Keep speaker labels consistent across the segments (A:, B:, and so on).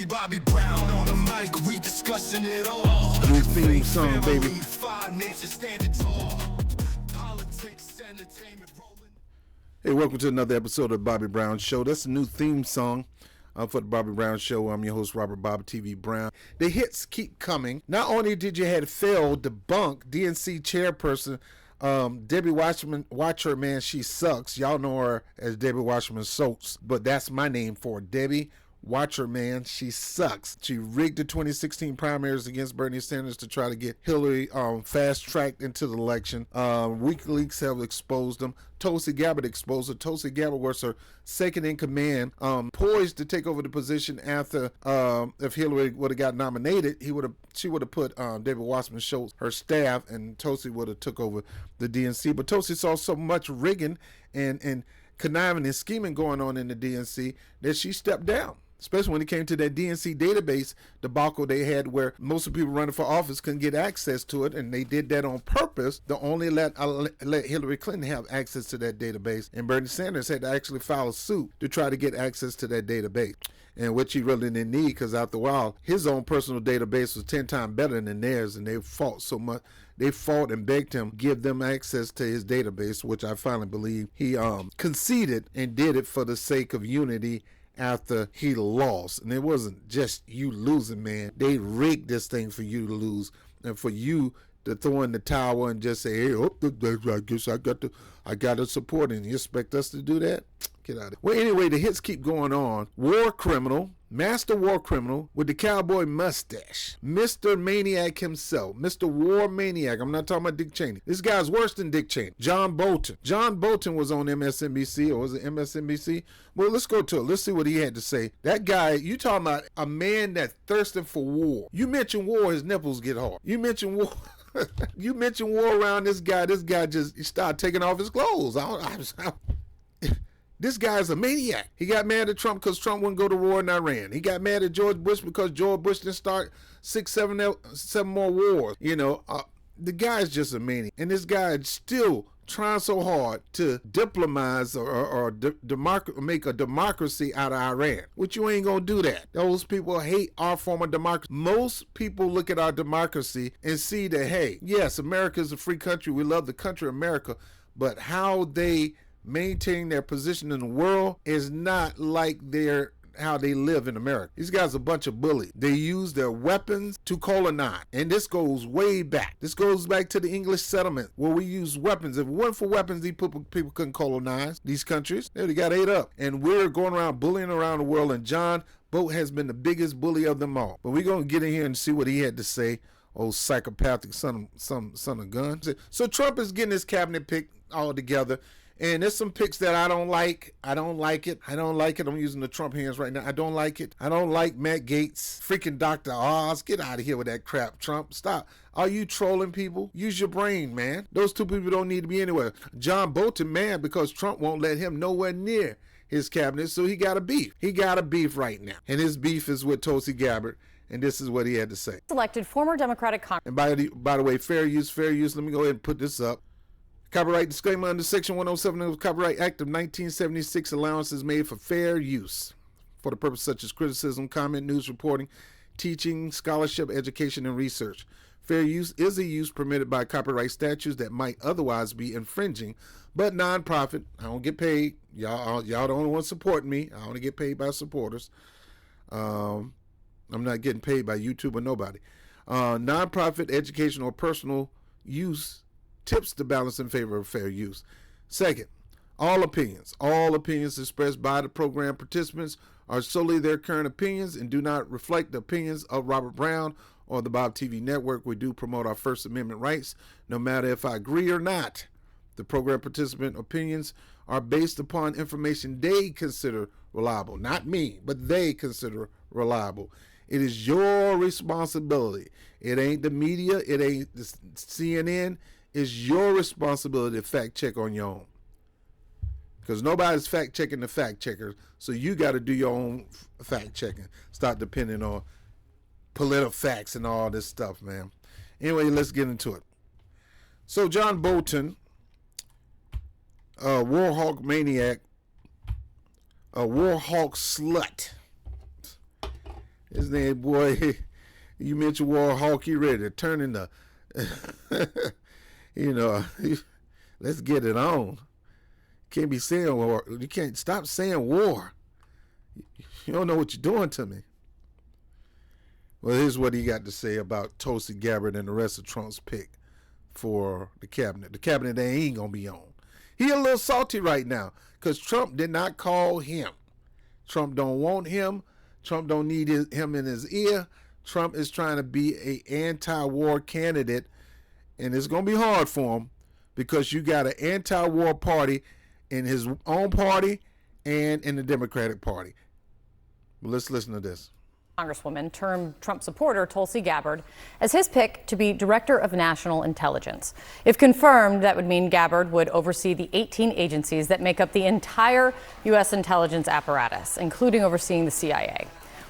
A: Bobby Brown on the mic, we discussing it all.
B: New theme song, baby. Hey, welcome to another episode of the Bobby Brown Show. That's a new theme song for the Bobby Brown Show. I'm your host, Robert Bob TV Brown. The hits keep coming. Not only did you have Phil debunk DNC chairperson Debbie Watcher, man, she sucks. Y'all know her as Debbie Wasserman Schultz, but that's my name for her. Debbie Watcher, man, she sucks. She rigged the 2016 primaries against Bernie Sanders to try to get Hillary fast-tracked into the election. WikiLeaks have exposed them. Tulsi Gabbard exposed her. Tulsi Gabbard was her second in command, poised to take over the position after if Hillary would have got nominated, she would have put David Wasserman Schultz, her staff, and Tulsi would have took over the DNC. But Tulsi saw so much rigging and conniving and scheming going on in the DNC that she stepped down. Especially when it came to that DNC database debacle they had, where most of the people running for office couldn't get access to it, and they did that on purpose to only let Hillary Clinton have access to that database, and Bernie Sanders had to actually file a suit to try to get access to that database, and which he really didn't need, because after a while his own personal database was 10 times better than theirs, and they fought so much. They fought and begged him give them access to his database, which I finally believe he conceded and did it for the sake of unity after he lost. And it wasn't just you losing, man. They rigged this thing for you to lose and for you to throw in the towel and just say, hey, I guess I got to support him. You expect us to do that? Get out of it. Well, anyway, the hits keep going on. War criminal, master war criminal with the cowboy mustache, Mr. Maniac himself, Mr. War Maniac. I'm not talking about Dick Cheney. This guy's worse than Dick Cheney. John Bolton. John Bolton was on MSNBC, or was it MSNBC? Well, let's go to it. Let's see what he had to say. That guy, you talking about a man that's thirsting for war. You mention war, his nipples get hard. You mention war. You mention war around this guy just started taking off his clothes. This guy's a maniac. He got mad at Trump because Trump wouldn't go to war in Iran. He got mad at George Bush because George Bush didn't start 7 more wars. You know, the guy's just a maniac. And this guy is still trying so hard to diplomatize or make a democracy out of Iran, which you ain't gonna do that. Those people hate our form of democracy. Most people look at our democracy and see that, hey, yes, America is a free country. We love the country America, but how they maintain their position in the world is not like how they live in America. These guys are a bunch of bullies. They use their weapons to colonize. And this goes way back. This goes back to the English settlement where we use weapons. If it weren't for weapons, these people couldn't colonize these countries. They would have got ate up. And we're going around bullying around the world. And John Bolton has been the biggest bully of them all. But we're going to get in here and see what he had to say. Old psychopathic son of guns. So Trump is getting his cabinet picked all together. And there's some picks that I don't like. I don't like it. I'm using the Trump hands right now. I don't like it. I don't like Matt Gaetz. Freaking Dr. Oz. Get out of here with that crap, Trump. Stop. Are you trolling people? Use your brain, man. Those two people don't need to be anywhere. John Bolton, mad because Trump won't let him nowhere near his cabinet, so he got a beef. He got a beef right now. And his beef is with Tulsi Gabbard. And this is what he had to say.
C: Selected former Democratic Congress.
B: And by the way, fair use. Let me go ahead and put this up. Copyright disclaimer under Section 107 of the Copyright Act of 1976, allowance is made for fair use for the purpose such as criticism, comment, news reporting, teaching, scholarship, education, and research. Fair use is a use permitted by copyright statutes that might otherwise be infringing, but nonprofit. I don't get paid. Y'all the only ones supporting me. I only get paid by supporters. I'm not getting paid by YouTube or nobody. Nonprofit, educational, or personal use tips the balance in favor of fair use. Second, all opinions expressed by the program participants are solely their current opinions and do not reflect the opinions of Robert Brown or the Bob TV network. We do promote our First Amendment rights, no matter if I agree or not. The program participant opinions are based upon information they consider reliable. Not me, but they consider reliable. It is your responsibility. It ain't the media. It ain't the CNN. It's your responsibility to fact check on your own. Because nobody's fact checking the fact checkers. So you got to do your own fact checking. Stop depending on political facts and all this stuff, man. Anyway, let's get into it. So John Bolton, war hawk maniac, a war hawk slut. His name, boy, you mentioned War Hawk, he ready to turn into, you know, let's get it on. Can't be saying war. You can't stop saying war. You don't know what you're doing to me. Well, here's what he got to say about Tulsi Gabbard and the rest of Trump's pick for the cabinet. The cabinet they ain't going to be on. He a little salty right now because Trump did not call him. Trump don't want him. Trump don't need him in his ear. Trump is trying to be an anti-war candidate, and it's going to be hard for him because you got an anti-war party in his own party and in the Democratic Party. But let's listen to this.
C: Congresswoman turned Trump supporter Tulsi Gabbard as his pick to be Director of National Intelligence. If confirmed, that would mean Gabbard would oversee the 18 agencies that make up the entire U.S. intelligence apparatus, including overseeing the CIA.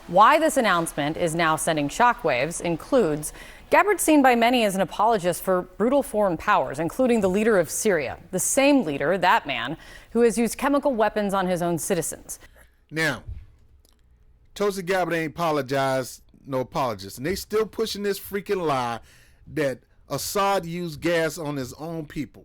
C: Why this announcement is now sending shockwaves includes Gabbard's seen by many as an apologist for brutal foreign powers, including the leader of Syria, the same leader, that man, who has used chemical weapons on his own citizens.
B: Now, Tulsi Gabbard ain't apologized, no apologist. And they still pushing this freaking lie that Assad used gas on his own people.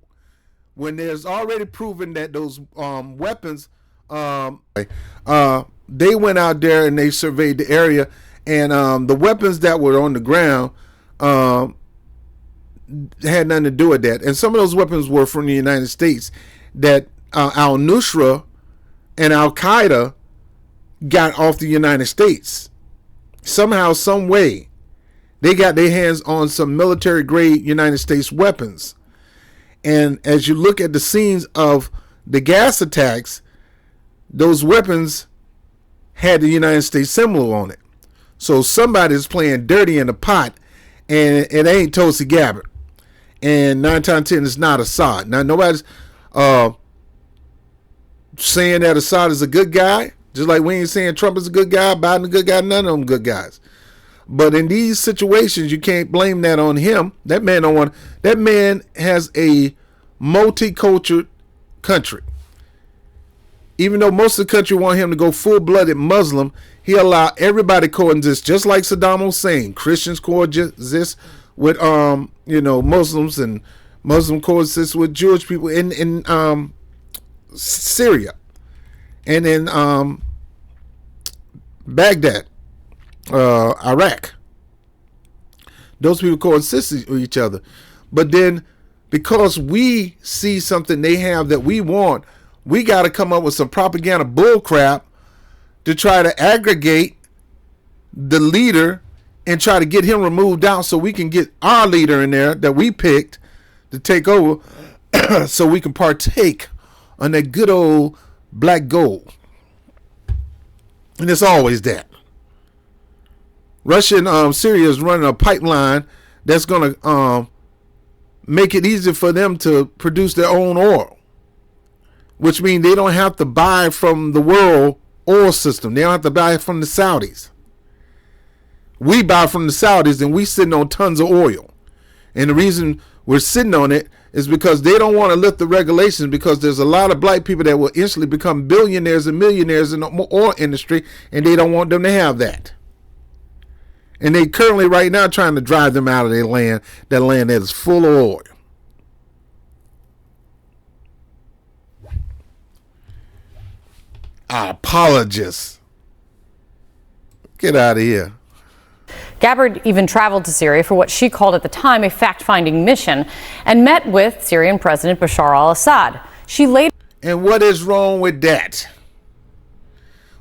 B: When there's already proven that those weapons, they went out there and they surveyed the area, and the weapons that were on the ground had nothing to do with that. And some of those weapons were from the United States that al-Nusra and al-Qaeda got off the United States. Somehow, some way, they got their hands on some military grade United States weapons. And as you look at the scenes of the gas attacks, those weapons had the United States symbol on it. So somebody's playing dirty in the pot, and it ain't Tulsi Gabbard. And 9 times 10 it's not Assad. Now, nobody's saying that Assad is a good guy. Just like we ain't saying Trump is a good guy, Biden a good guy, none of them good guys. But in these situations, you can't blame that on him. That man don't want. That man has a multicultural country. Even though most of the country want him to go full-blooded Muslim, he allowed everybody coexist, just like Saddam Hussein. Christians coexist with Muslims, and Muslim coexist with Jewish people in Syria. And in Baghdad, Iraq, those people coexist with each other. But then, because we see something they have that we want, we got to come up with some propaganda bullcrap to try to aggregate the leader and try to get him removed out so we can get our leader in there that we picked to take over so we can partake on that good old black gold. And it's always that. Russia and Syria is running a pipeline that's going to make it easier for them to produce their own oil, which means they don't have to buy from the world oil system. They don't have to buy from the Saudis. We buy from the Saudis, and we sitting on tons of oil. And the reason we're sitting on it is because they don't want to lift the regulations, because there's a lot of black people that will instantly become billionaires and millionaires in the oil industry, and they don't want them to have that. And they currently right now trying to drive them out of their land, that land that is full of oil. Apologists. Get out of here.
C: Gabbard even traveled to Syria for what she called at the time a fact-finding mission and met with Syrian President Bashar al-Assad.
B: And what is wrong with that?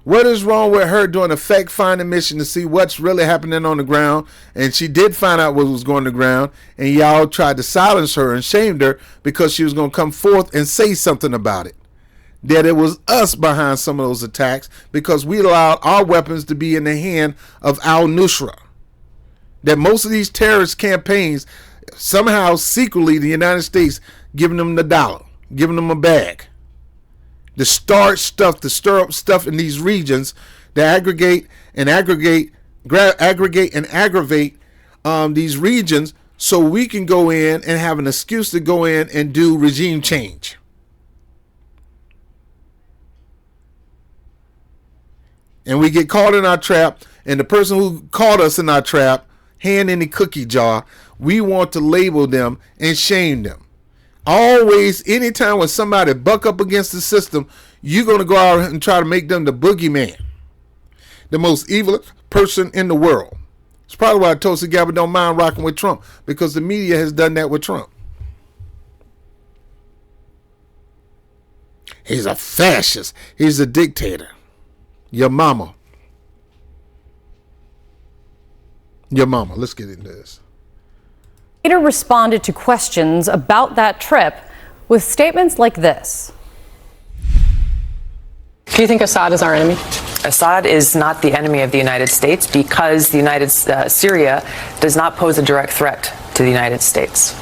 B: What is wrong with her doing a fact-finding mission to see what's really happening on the ground? And she did find out what was going on the ground, and y'all tried to silence her and shamed her because she was going to come forth and say something about it. That it was us behind some of those attacks because we allowed our weapons to be in the hand of al-Nusra. That most of these terrorist campaigns, somehow secretly the United States giving them the dollar, giving them a bag. To start stuff, to stir up stuff in these regions, to aggregate and aggravate these regions so we can go in and have an excuse to go in and do regime change. And we get caught in our trap, And the person who caught us in our trap, hand in the cookie jar, we want to label them and shame them. Always, anytime when somebody buck up against the system, you're going to go out and try to make them the boogeyman, the most evil person in the world. It's probably why Tulsi Gabbard don't mind rocking with Trump, because the media has done that with Trump. He's a fascist. He's a dictator. Your mama. Your mama. Let's get into this.
C: Later responded to questions about that trip with statements like this.
D: Do you think Assad is our enemy?
E: Assad is not the enemy of the United States because Syria does not pose a direct threat to the United States.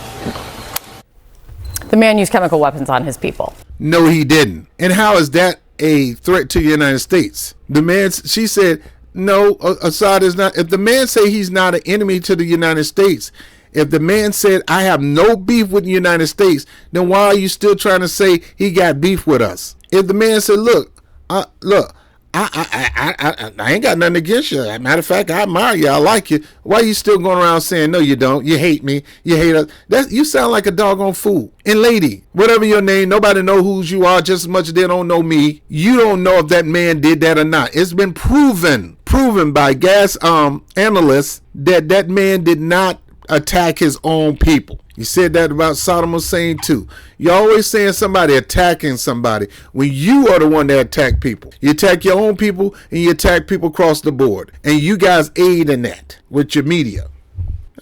C: The man used chemical weapons on his people.
B: No, he didn't. And how is that a threat to the United States? The man, she said, no, Assad is not. If the man say he's not an enemy to the United States, if the man said, I have no beef with the United States, then why are you still trying to say he got beef with us? If the man said, look, I ain't got nothing against you. As a matter of fact, I admire you. I like you. Why are you still going around saying, no, you don't? You hate me. You hate us. You sound like a doggone fool. And lady, whatever your name, nobody know who you are just as much as they don't know me. You don't know if that man did that or not. It's been proven by gas analysts that that man did not attack his own people. You said that about Saddam Hussein too. You're always saying somebody attacking somebody when you are the one that attack people. You attack your own people and you attack people across the board. And you guys aid in that with your media.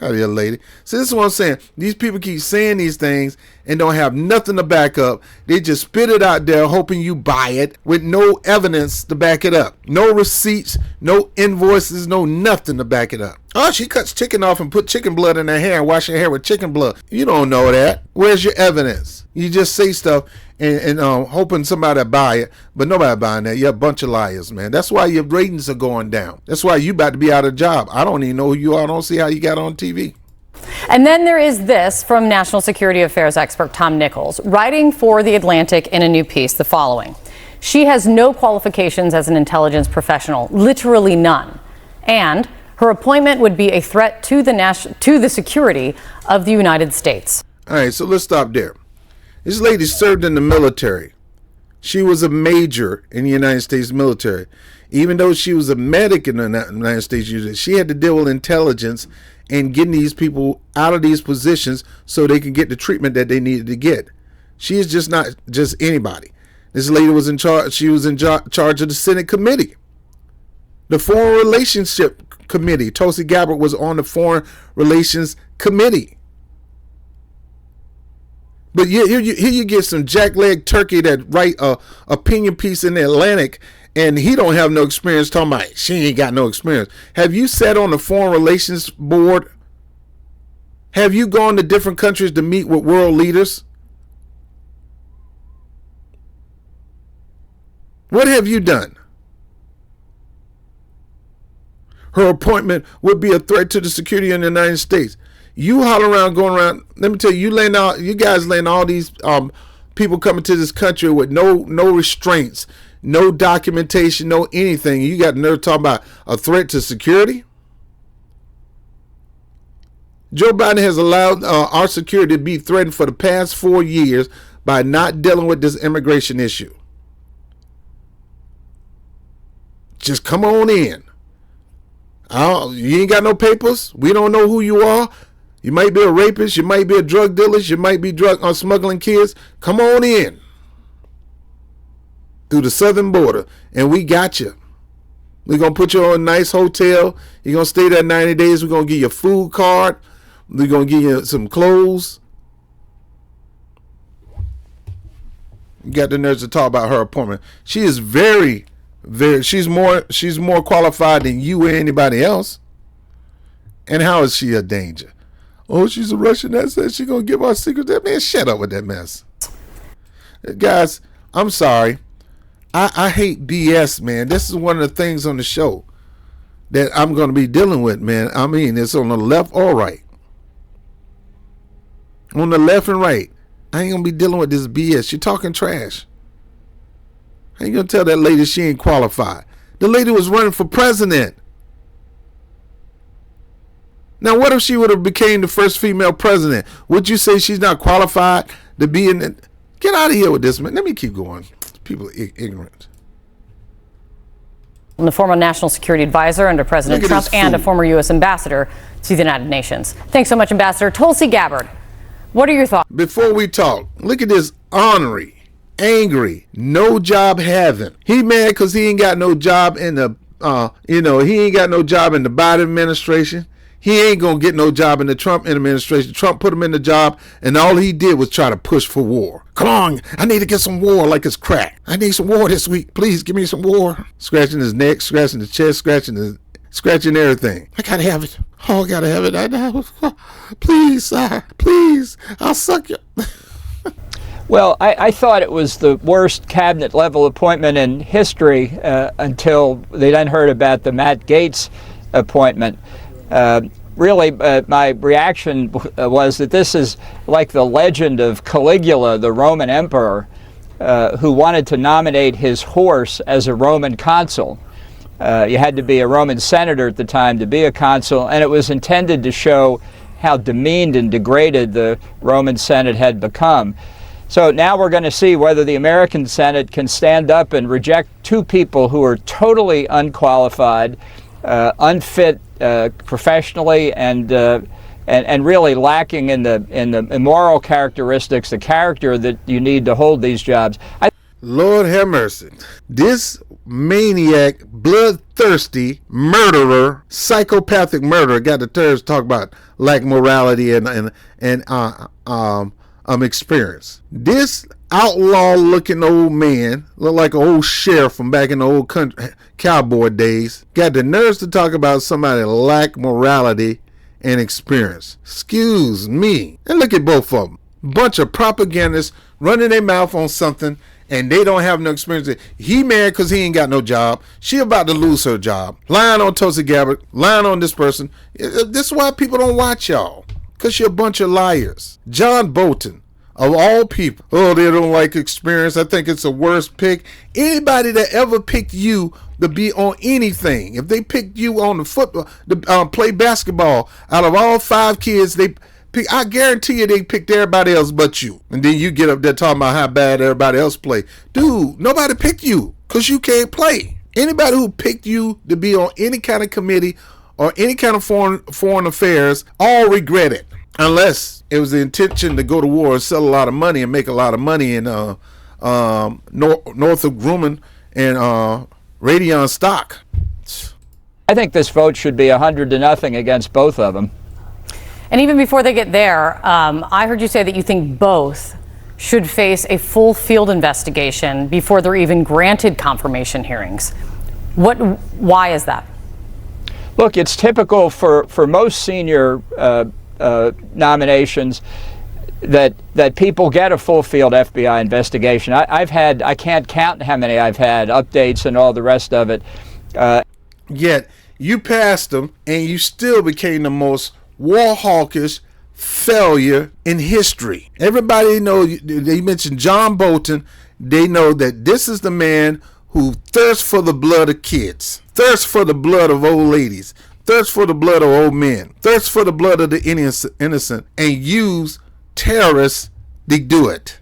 B: Out here, lady. So this is what I'm saying. These people keep saying these things and don't have nothing to back up. They just spit it out there hoping you buy it with no evidence to back it up. No receipts, no invoices, no nothing to back it up. Oh, she cuts chicken off and put chicken blood in her hair and wash her hair with chicken blood. You don't know that. Where's your evidence? You just say stuff and hoping somebody will buy it, but nobody buying that. You're a bunch of liars, man. That's why your ratings are going down. That's why you about to be out of job. I don't even know who you are. I don't see how you got on TV.
C: And then there is this from National Security Affairs expert Tom Nichols, writing for The Atlantic in a new piece, the following. She has no qualifications as an intelligence professional, literally none. And her appointment would be a threat to the security of the United States.
B: All right, so let's stop there. This lady served in the military. She was a major in the United States military. Even though she was a medic in the United States, she had to deal with intelligence and getting these people out of these positions so they can get the treatment that they needed to get. She is just not just anybody. This lady was in charge. She was in charge of the Senate committee, the Foreign Relationship Committee. Tulsi Gabbard was on the Foreign Relations Committee. But here you get some jackleg turkey that write a opinion piece in the Atlantic, and he don't have no experience talking about she ain't got no experience. Have you sat on the Foreign Relations Board? Have you gone to different countries to meet with world leaders? What have you done? Her appointment would be a threat to the security of the United States. You holler around, going around. Let me tell you, you guys letting all these people coming to this country with no restraints, no documentation, no anything. You got nerve talking about a threat to security? Joe Biden has allowed our security to be threatened for the past 4 years by not dealing with this immigration issue. Just come on in. You ain't got no papers. We don't know who you are. You might be a rapist. You might be a drug dealer. You might be smuggling kids. Come on in through the southern border, and we got you. We're going to put you on a nice hotel. You're going to stay there 90 days. We're going to give you a food card. We're going to give you some clothes. You got the nerves to talk about her appointment. She is very, she's more qualified than you or anybody else. And how is she a danger? Oh, she's a Russian that says she's going to give our secrets. Man, shut up with that mess. Guys, I'm sorry. I hate BS, man. This is one of the things on the show that I'm going to be dealing with, man. I mean, it's on the left or right. On the left and right. I ain't going to be dealing with this BS. You're talking trash. How you going to tell that lady she ain't qualified? The lady was running for president. Now, what if she would have became the first female president? Would you say she's not qualified to be in it? Get out of here with this, man. Let me keep going. People are ignorant.
C: The former national security advisor under President Trump and a former U.S. ambassador to the United Nations. Thanks so much, Ambassador. Tulsi Gabbard, what are your thoughts?
B: Before we talk, look at this ornery, angry, no job having. He mad because he ain't got no job in the, he ain't got no job in the Biden administration. He ain't going to get no job in the Trump administration. Trump put him in the job, and all he did was try to push for war. Come on, I need to get some war like it's crack. I need some war this week. Please give me some war. Scratching his neck, scratching his chest, scratching everything. I got to have it. Oh, I got to have it. Please, please, I'll suck you.
D: Well, I thought it was the worst cabinet level appointment in history until they then heard about the Matt Gaetz appointment. Really, my reaction was that this is like the legend of Caligula, the Roman emperor, who wanted to nominate his horse as a Roman consul. You had to be a Roman senator at the time to be a consul, and it was intended to show how demeaned and degraded the Roman Senate had become. So now we're going to see whether the American Senate can stand up and reject two people who are totally unqualified, unfit professionally, and really lacking in the moral characteristics, the character that you need to hold these jobs.
B: Lord have mercy. This maniac, bloodthirsty murderer, psychopathic murderer got the terrorists talk about lack morality and experience. This outlaw-looking old man, look like an old sheriff from back in the old country, cowboy days, got the nerves to talk about somebody that lack morality and experience. Excuse me. And look at both of them. Bunch of propagandists running their mouth on something, and they don't have no experience. He mad because he ain't got no job. She about to lose her job. Lying on Tulsi Gabbard, lying on this person. This is why people don't watch y'all, because you're a bunch of liars. John Bolton, of all people, oh, they don't like experience. I think it's the worst pick. Anybody that ever picked you to be on anything, if they picked you on the football, to play basketball, out of all 5 kids, they pick, I guarantee you they picked everybody else but you. And then you get up there talking about how bad everybody else play. Dude, nobody picked you because you can't play. Anybody who picked you to be on any kind of committee or any kind of foreign affairs all regret it. Unless it was the intention to go to war and sell a lot of money and make a lot of money in Northrop Grumman and Radion stock.
D: I think this vote should be 100-0 against both of them.
C: And even before they get there, I heard you say that you think both should face a full field investigation before they're even granted confirmation hearings. Why is that?
D: Look, it's typical for most senior nominations that people get a full field FBI investigation. I can't count how many I've had, updates and all the rest of it.
B: Yet you passed them and you still became the most war hawkish failure in history. Everybody knows, they mentioned John Bolton, they know that this is the man who thirsts for the blood of kids, thirsts for the blood of old ladies, thirst for the blood of old men, thirst for the blood of the innocent, and use terrorists to do it.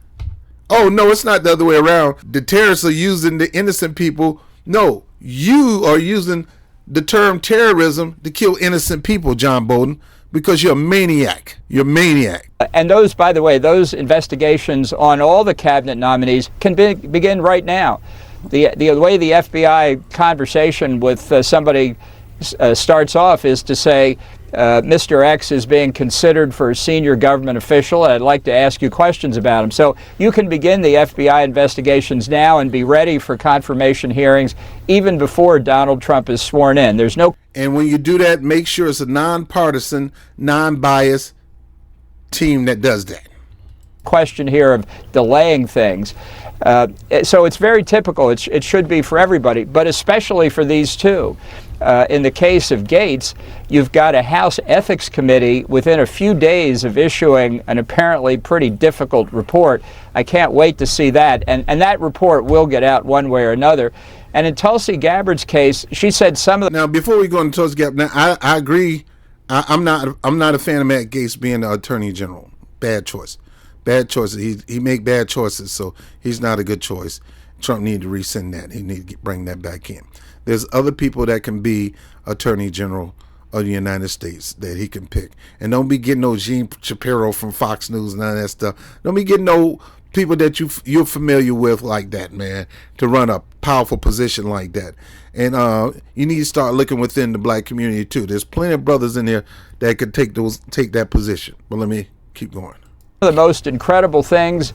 B: Oh, no, it's not the other way around. The terrorists are using the innocent people. No, you are using the term terrorism to kill innocent people, John Bolton, because you're a maniac. You're a maniac.
D: And those, by the way, those investigations on all the cabinet nominees can begin right now. The way the FBI conversation with somebody starts off is to say, Mr. X is being considered for a senior government official, and I'd like to ask you questions about him. So you can begin the FBI investigations now and be ready for confirmation hearings even before Donald Trump is sworn in. There's no.
B: And when you do that, make sure it's a nonpartisan, non-biased team that does that.
D: Question here of delaying things. So it's very typical. It should be for everybody, but especially for these two. In the case of Gaetz, you've got a House Ethics Committee within a few days of issuing an apparently pretty difficult report. I can't wait to see that. And that report will get out one way or another. And in Tulsi Gabbard's case, she said some of the...
B: Now, before we go into Tulsi Gabbard, now, I agree I'm not a fan of Matt Gaetz being the Attorney General. Bad choice. Bad choices. He make bad choices, so he's not a good choice. Trump need to rescind that. He need to bring that back in. There's other people that can be Attorney General of the United States that he can pick. And don't be getting no Gene Shapiro from Fox News and none of that stuff. Don't be getting no people that you're familiar with like that, man, to run a powerful position like that. And you need to start looking within the black community too. There's plenty of brothers in there that could take that position. But let me keep going.
D: One of the most incredible things,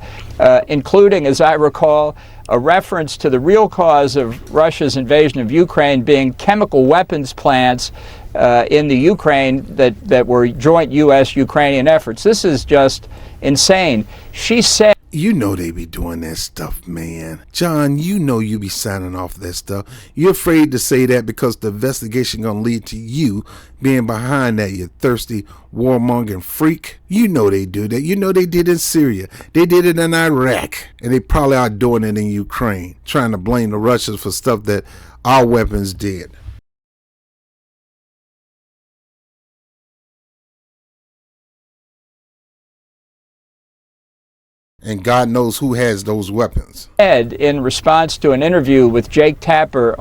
D: including, as I recall, a reference to the real cause of Russia's invasion of Ukraine being chemical weapons plants in the Ukraine that were joint U.S.-Ukrainian efforts. This is just insane. She said,
B: you know they be doing that stuff, man. John, you know you be signing off that stuff. You're afraid to say that because the investigation gonna lead to you being behind that, you thirsty warmongering freak. You know they do that. You know they did in Syria. They did it in Iraq. And they probably are doing it in Ukraine, trying to blame the Russians for stuff that our weapons did. And God knows who has those weapons.
D: In response to an interview with Jake Tapper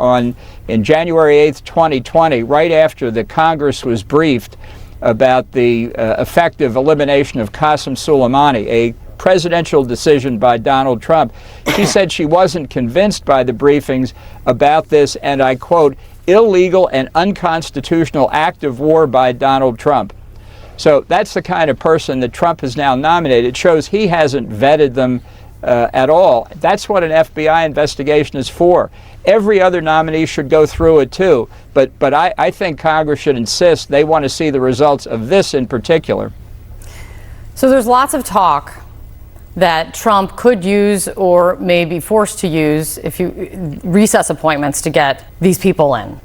D: in January 8th, 2020, right after the Congress was briefed about the effective elimination of Qasem Soleimani, a presidential decision by Donald Trump, she said she wasn't convinced by the briefings about this, and I quote, illegal and unconstitutional act of war by Donald Trump. So that's the kind of person that Trump has now nominated. It shows he hasn't vetted them at all. That's what an FBI investigation is for. Every other nominee should go through it too. But I think Congress should insist they want to see the results of this in particular.
C: So there's lots of talk that Trump could use or may be forced to use if you recess appointments to get these people in.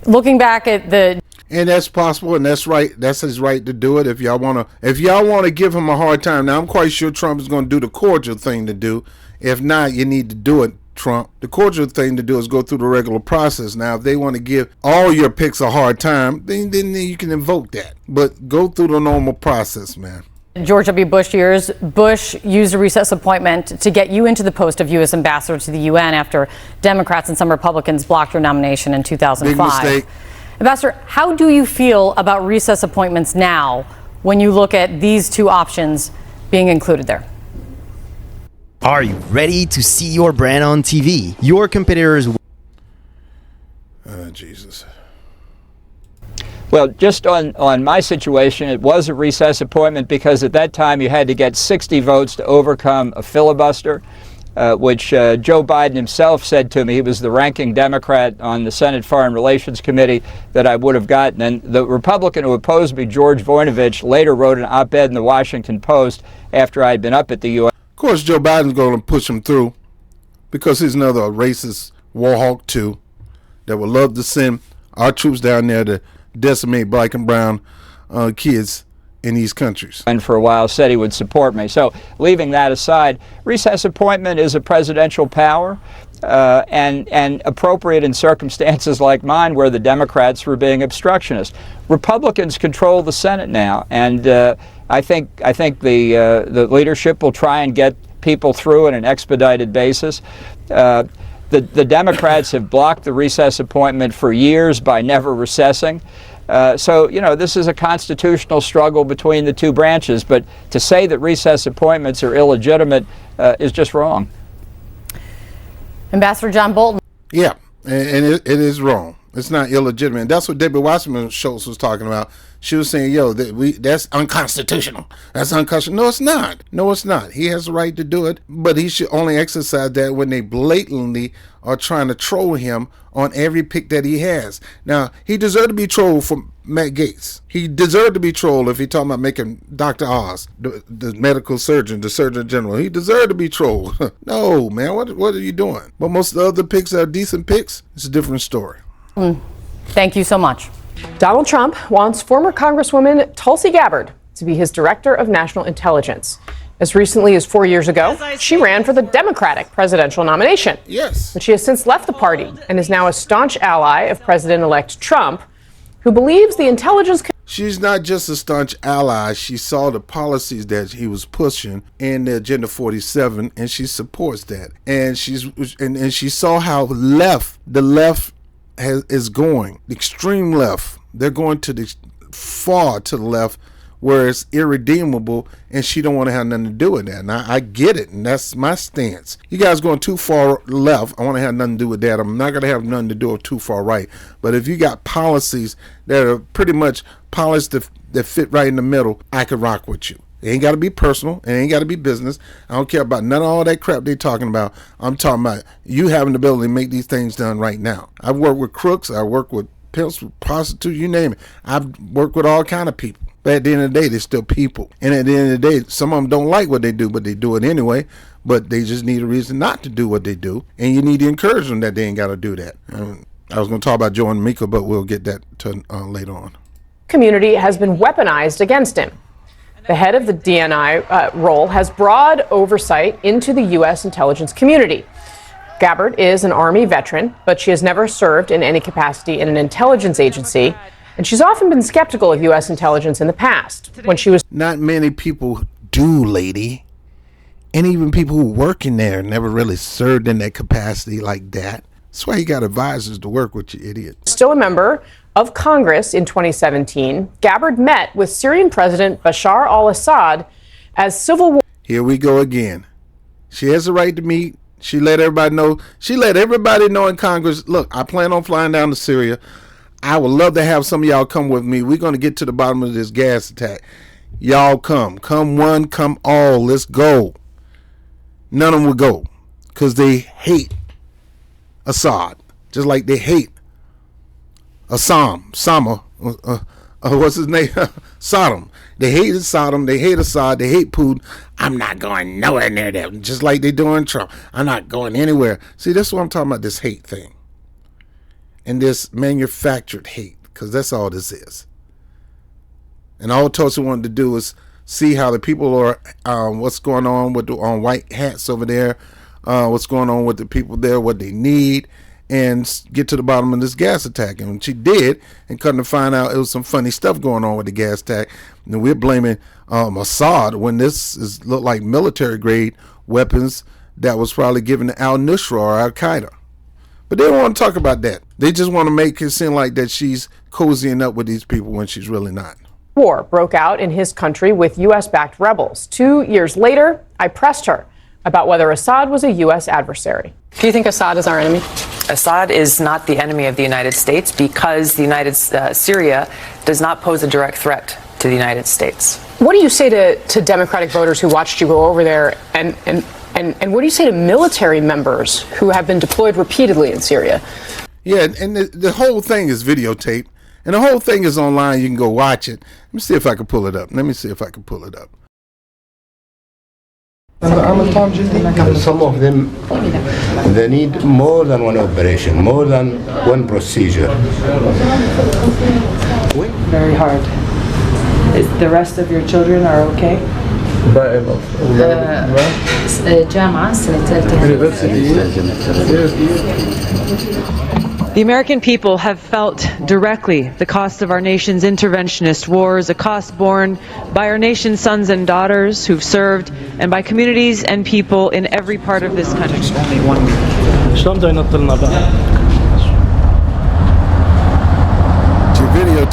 C: Looking back at the
B: And that's possible, and that's right. That's his right to do it. If y'all wanna give him a hard time, now I'm quite sure Trump is gonna do the cordial thing to do. If not, you need to do it, Trump. The cordial thing to do is go through the regular process. Now, if they want to give all your picks a hard time, then you can invoke that. But go through the normal process, man.
C: George W. Bush years, Bush used a recess appointment to get you into the post of U.S. ambassador to the UN after Democrats and some Republicans blocked your nomination in 2005.
B: Big mistake.
C: Ambassador, how do you feel about recess appointments now when you look at these two options being included there?
F: Are you ready to see your brand on TV? Your competitors...
B: Jesus.
D: Well, just on my situation, it was a recess appointment because at that time you had to get 60 votes to overcome a filibuster, which Joe Biden himself said to me. He was the ranking Democrat on the Senate Foreign Relations Committee that I would have gotten. And the Republican who opposed me, George Voinovich, later wrote an op-ed in the Washington Post after I had been up at the U.S.
B: Of course, Joe Biden's going to push him through because he's another racist war hawk too that would love to send our troops down there to decimate black and brown kids in these countries.
D: And for a while said he would support me. So leaving that aside, recess appointment is a presidential power and appropriate in circumstances like mine where the Democrats were being obstructionist. Republicans control the Senate now, and I think the leadership will try and get people through on an expedited basis. The Democrats have blocked the recess appointment for years by never recessing. So, you know, this is a constitutional struggle between the two branches, but to say that recess appointments are illegitimate is just wrong.
C: Ambassador John Bolton.
B: Yeah, and it is wrong. It's not illegitimate. And that's what Debbie Wasserman Schultz was talking about. She was saying, yo, that's unconstitutional. That's unconstitutional. No, it's not. No, it's not. He has the right to do it, but he should only exercise that when they blatantly are trying to troll him on every pick that he has. Now, he deserved to be trolled from Matt Gaetz. He deserved to be trolled if he talking about making Dr. Oz, the medical surgeon, the Surgeon General. He deserved to be trolled. No, man, what are you doing? But most of the other picks are decent picks. It's a different story.
C: Thank you so much.
G: Donald Trump wants former Congresswoman Tulsi Gabbard to be his Director of National Intelligence. As recently as 4 years ago, she ran for the Democratic presidential nomination.
B: Yes.
G: But she has since left the party and is now a staunch ally of President-elect Trump, who believes the intelligence...
B: She's not just a staunch ally. She saw the policies that he was pushing in the Agenda 47, and she supports that. And she saw how the left is going, the extreme left. They're going to the far to the left, where it's irredeemable, and she don't want to have nothing to do with that. Now, I get it, and that's my stance. You guys going too far left, I want to have nothing to do with that. I'm not going to have nothing to do with too far right. But if you got policies that are pretty much polished that fit right in the middle, I could rock with you. It ain't got to be personal. It ain't got to be business. I don't care about none of all that crap they talking about. I'm talking about you having the ability to make these things done right now. I've worked with crooks. I work with pimps, prostitutes, you name it. I've worked with all kind of people. But at the end of the day, they're still people. And at the end of the day, some of them don't like what they do, but they do it anyway. But they just need a reason not to do what they do. And you need to encourage them that they ain't got to do that. I was going to talk about Joe and Mika, but we'll get that to later on.
G: Community has been weaponized against him. The head of the DNI role has broad oversight into the U.S. intelligence community. Gabbard is an Army veteran, but she has never served in any capacity in an intelligence agency. And she's often been skeptical of U.S. intelligence in the past. When she was
B: not many people do, lady. And even people who work in there never really served in that capacity like that. That's why you got advisors to work with, you idiot.
G: Still a member of Congress in 2017, Gabbard met with Syrian President Bashar al-Assad as civil war.
B: Here we go again. She has the right to meet. She let everybody know. She let everybody know in Congress, look, I plan on flying down to Syria. I would love to have some of y'all come with me. We're going to get to the bottom of this gas attack. Y'all come. Come one, come all. Let's go. None of them will go because they hate Assad, just like they hate Sama. What's his name? Sodom. They hated Sodom. They hate Assad. They hate Putin. I'm not going nowhere near them, just like they doing Trump. I'm not going anywhere. See, that's what I'm talking about, this hate thing. And this manufactured hate, because that's all this is. And all Tulsi wanted to do is see how the people are, what's going on with the white hats over there, what's going on with the people there, what they need, and get to the bottom of this gas attack. And she did, and come to find out it was some funny stuff going on with the gas attack. And we're blaming Assad when this looked like military grade weapons that was probably given to al-Nusra or al-Qaeda. But they don't want to talk about that. They just want to make it seem like that she's cozying up with these people when she's really not.
G: War broke out in his country with U.S.-backed rebels. 2 years later, I pressed her about whether Assad was a U.S. adversary.
H: Do you think Assad is our enemy?
E: Assad is not the enemy of the United States because Syria does not pose a direct threat to the United States.
G: What do you say to Democratic voters who watched you go over there, and what do you say to military members who have been deployed repeatedly in Syria?
B: Yeah, and the whole thing is videotaped, and the whole thing is online. You can go watch it. Let me see if I can pull it up.
I: Some of them, they need more than one operation, more than one procedure.
J: Very hard. The rest of your children are okay? The American people have felt directly the cost of our nation's interventionist wars, a cost borne by our nation's sons and daughters who've served, and by communities and people in every part of this country. Only 1 week.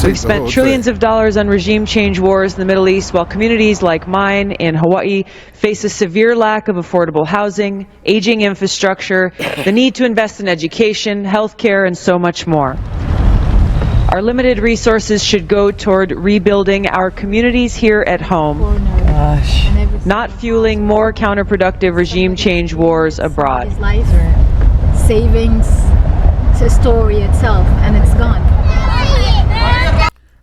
J: We've spent trillions of dollars on regime change wars in the Middle East, while communities like mine in Hawaii face a severe lack of affordable housing, aging infrastructure, the need to invest in education, healthcare, and so much more. Our limited resources should go toward rebuilding our communities here at home, not fueling more counterproductive regime change wars abroad.
K: His life savings, it's a story itself, and it's gone.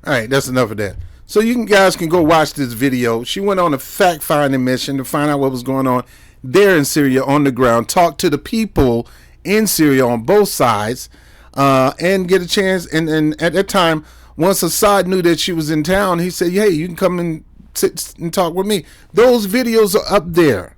B: All right, that's enough of that. So you guys can go watch this video. She went on a fact-finding mission to find out what was going on there in Syria on the ground, talk to the people in Syria on both sides, and get a chance. And at that time, once Assad knew that she was in town, he said, hey, you can come and sit and talk with me. Those videos are up there.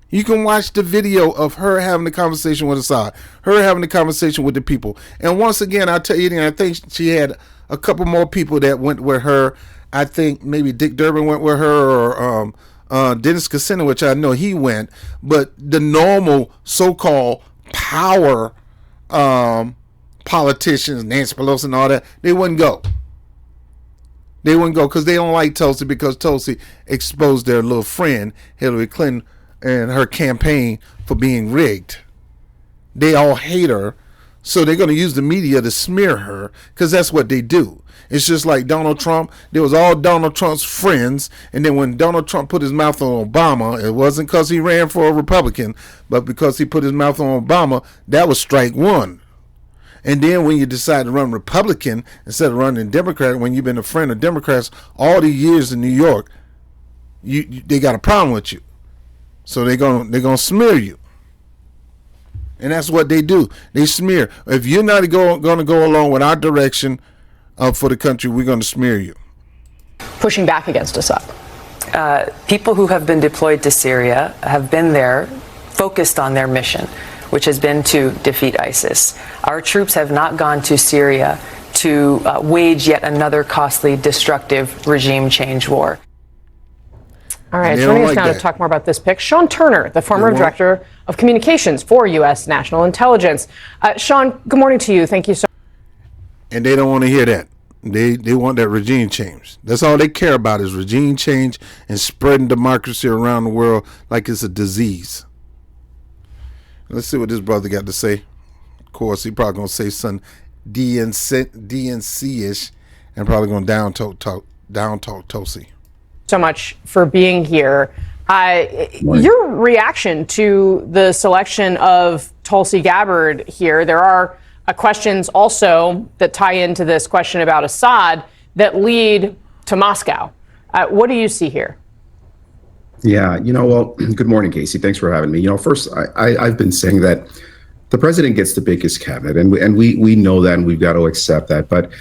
B: You can watch the video of her having a conversation with Assad, her having a conversation with the people. And once again, I'll tell you, I think she had a couple more people that went with her. I think maybe Dick Durbin went with her, or Dennis Kucinich, I know he went. But the normal so-called power politicians, Nancy Pelosi and all that, they wouldn't go. They wouldn't go because they don't like Tulsi, because Tulsi exposed their little friend Hillary Clinton and her campaign for being rigged. They all hate her, so they're going to use the media to smear her, because that's what they do. It's just like Donald Trump. There was all Donald Trump's friends, and then when Donald Trump put his mouth on Obama, it wasn't because he ran for a Republican, but because he put his mouth on Obama. That was strike one. And then when you decide to run Republican instead of running Democrat, when you've been a friend of Democrats all these years in New York, they got a problem with you. So they're gonna smear you. And that's what they do. They smear. If you're not going to go along with our direction for the country, we're going to smear you.
G: Pushing back against Assad.
E: People who have been deployed to Syria have been there focused on their mission, which has been to defeat ISIS. Our troops have not gone to Syria to wage yet another costly, destructive regime change war.
G: All right, joining us now to talk more about this pick, Sean Turner, the former director of communications for U.S. National Intelligence. Sean, good morning to you. Thank you so much.
B: And they don't want to hear that. They want that regime change. That's all they care about, is regime change and spreading democracy around the world like it's a disease. Let's see what this brother got to say. Of course, he probably going to say something DNC-ish and probably going to down talk Tulsi.
G: So much for being here. Your reaction to the selection of Tulsi Gabbard here, there are questions also that tie into this question about Assad that lead to Moscow. What do you see here?
H: Yeah, well, good morning, Casey. Thanks for having me. First, I've been saying that the president gets the biggest cabinet, and we know that, and we've got to accept that. But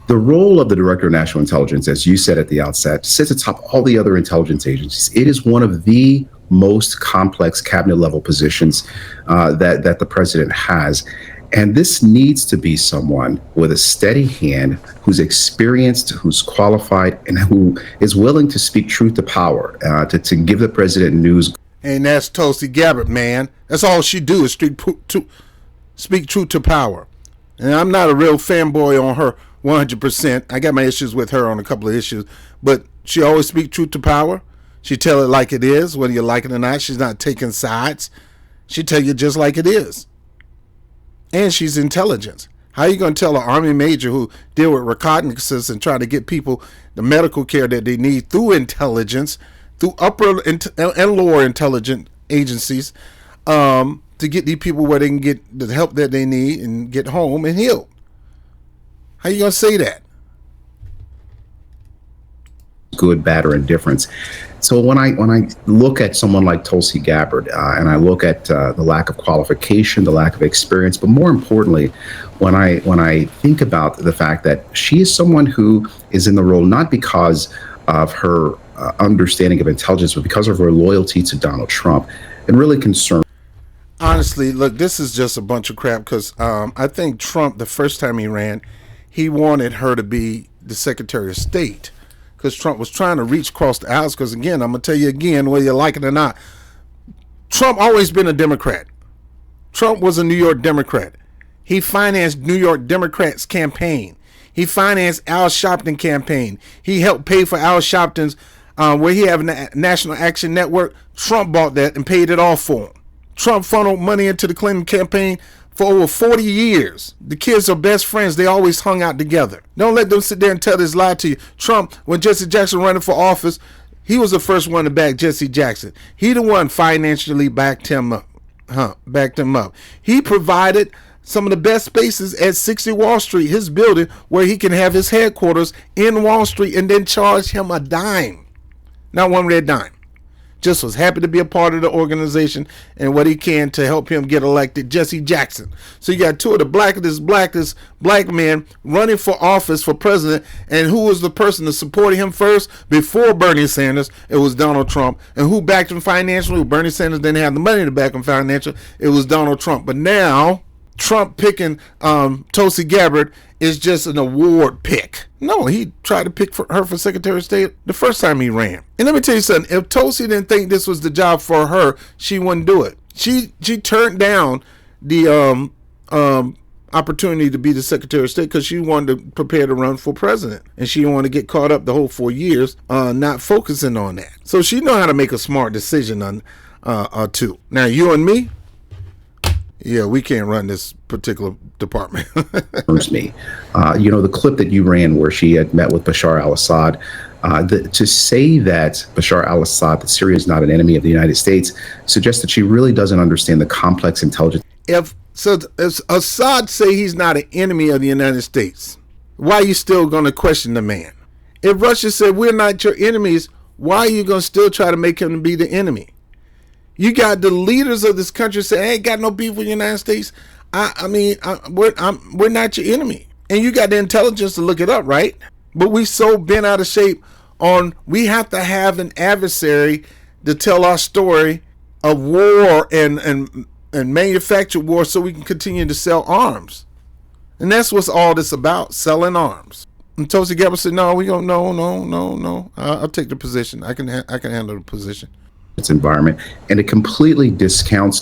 H: the role of the Director of National Intelligence, as you said at the outset, sits atop all the other intelligence agencies. It is one of the most complex cabinet-level positions that the president has. And this needs to be someone with a steady hand, who's experienced, who's qualified, and who is willing to speak truth to power, to give the president news.
B: And that's Tulsi Gabbard, man. That's all she do is speak truth to power. And I'm not a real fanboy on her 100%. I got my issues with her on a couple of issues, but she always speak truth to power. She tell it like it is, whether you like it or not. She's not taking sides. She tell you just like it is. And she's intelligent. How are you going to tell an Army major who deal with reconnaissance and try to get people the medical care that they need through intelligence, through upper and lower intelligence agencies, to get these people where they can get the help that they need and get home and healed? How are you going to say that?
H: Good, bad, or indifference. So when I look at someone like Tulsi Gabbard, and I look at the lack of qualification, the lack of experience, but more importantly, when I think about the fact that she is someone who is in the role not because of her understanding of intelligence, but because of her loyalty to Donald Trump, and really concerned.
B: Honestly, look, this is just a bunch of crap, because I think Trump, the first time he ran, he wanted her to be the Secretary of State, because Trump was trying to reach across the aisles. Because again, I'm going to tell you again, whether you like it or not, Trump always been a Democrat. Trump was a New York Democrat. He financed New York Democrats' campaign. He financed Al Sharpton campaign. He helped pay for Al Sharpton's, where he have a National Action Network. Trump bought that and paid it off for him. Trump funneled money into the Clinton campaign for over 40 years. The kids are best friends. They always hung out together. Don't let them sit there and tell this lie to you. Trump, when Jesse Jackson running for office, he was the first one to back Jesse Jackson. He the one financially backed him up. He provided some of the best spaces at 60 Wall Street, his building, where he can have his headquarters in Wall Street, and then charge him a dime. Not one red dime. Just was happy to be a part of the organization and what he can to help him get elected, Jesse Jackson. So you got two of the blackest black men running for office for president, and who was the person that supported him first before Bernie Sanders? It was Donald Trump. And who backed him financially? Bernie Sanders didn't have the money to back him financially. It was Donald Trump. But now Trump picking Tulsi Gabbard is just an award pick. No, he tried to pick her for Secretary of State the first time he ran. And let me tell you something. If Tulsi didn't think this was the job for her, she wouldn't do it. She turned down the opportunity to be the Secretary of State because she wanted to prepare to run for president, and she didn't want to get caught up the whole 4 years not focusing on that. So she know how to make a smart decision on two. Now you and me, yeah, we can't run this particular department.
H: Me, the clip that you ran where she had met with Bashar al-Assad. To say that Bashar al-Assad, that Syria is not an enemy of the United States, suggests that she really doesn't understand the complex intelligence.
B: If Assad say he's not an enemy of the United States, why are you still going to question the man? If Russia said we're not your enemies, why are you going to still try to make him be the enemy? You got the leaders of this country saying, "I ain't got no beef with the United States. We're not your enemy," and you got the intelligence to look it up, right? But we so bent out of shape on we have to have an adversary to tell our story of war and manufacture war so we can continue to sell arms. And that's what's all this about, selling arms. And Tulsi Gabbard said, no, we don't, no. I'll take the position. I can handle the position.
H: Its environment, and it completely discards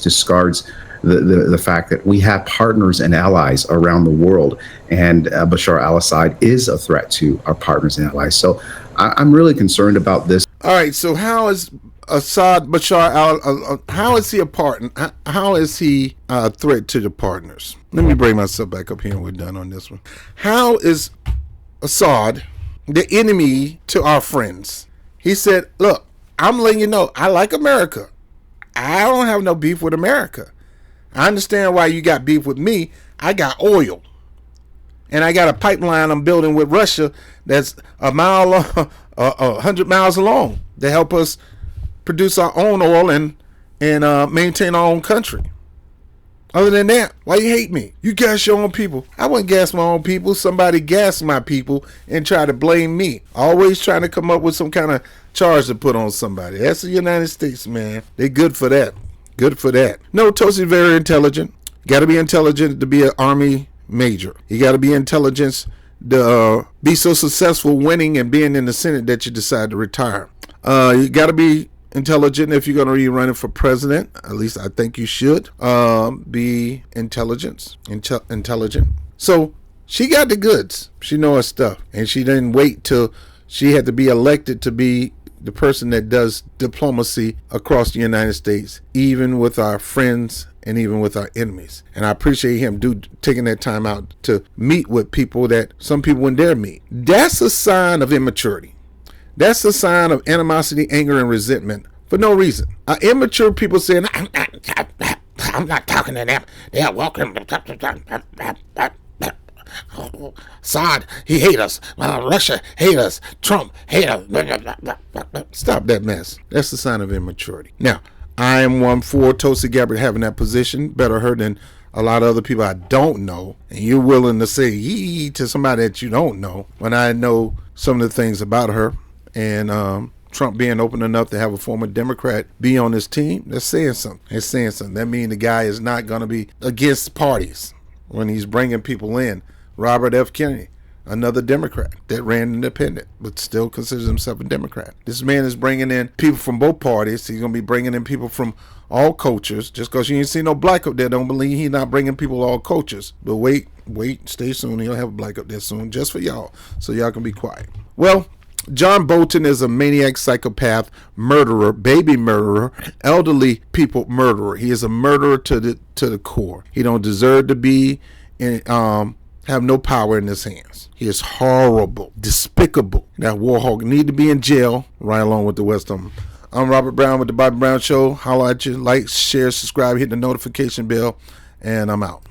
H: the fact that we have partners and allies around the world, and Bashar al-Assad is a threat to our partners and allies. So I'm really concerned about this.
B: All right, so how is how is he a partner? How is he a threat to the partners? Let me bring myself back up here and we're done on this one. How is Assad the enemy to our friends? He said, look, I'm letting you know, I like America. I don't have no beef with America. I understand why you got beef with me. I got oil. And I got a pipeline I'm building with Russia that's 100 miles long to help us produce our own oil and maintain our own country. Other than that, why you hate me? You gas your own people. I wouldn't gas my own people. Somebody gas my people and try to blame me. Always trying to come up with some kind of charge to put on somebody. That's the United States, man. They're good for that. Good for that. No, Tulsi's very intelligent. Got to be intelligent to be an Army major. You got to be intelligent to be so successful winning and being in the Senate that you decide to retire. You got to be intelligent if you're going to be running for president. At least I think you should be intelligent. So she got the goods. She knows her stuff, and she didn't wait till she had to be elected to be the person that does diplomacy across the United States, even with our friends and even with our enemies. And I appreciate him taking that time out to meet with people that some people wouldn't dare meet. That's a sign of immaturity. That's a sign of animosity, anger, and resentment for no reason. Immature people saying, I'm not talking to them. They're welcome. Assad, he hate us. Russia hate us. Trump hate us. Stop that mess. That's the sign of immaturity. Now, I am one for Tulsi Gabbard having that position. Better her than a lot of other people I don't know. And you're willing to say yee to somebody that you don't know when I know some of the things about her. And Trump being open enough to have a former Democrat be on his team, that's saying something. It's saying something. That means the guy is not going to be against parties when he's bringing people in. Robert F. Kennedy, another Democrat that ran independent, but still considers himself a Democrat. This man is bringing in people from both parties. He's going to be bringing in people from all cultures. Just because you ain't see no black up there, don't believe he's not bringing people of all cultures. But wait, stay soon. He'll have a black up there soon, just for y'all, so y'all can be quiet. Well, John Bolton is a maniac, psychopath, murderer, baby murderer, elderly people murderer. He is a murderer to the core. He don't deserve to be have no power in his hands. He is horrible, despicable. That war hog need to be in jail right along with the rest of them. I'm Robert Brown with the Bobby Brown Show. Holla at you. Like, share, subscribe, hit the notification bell, and I'm out.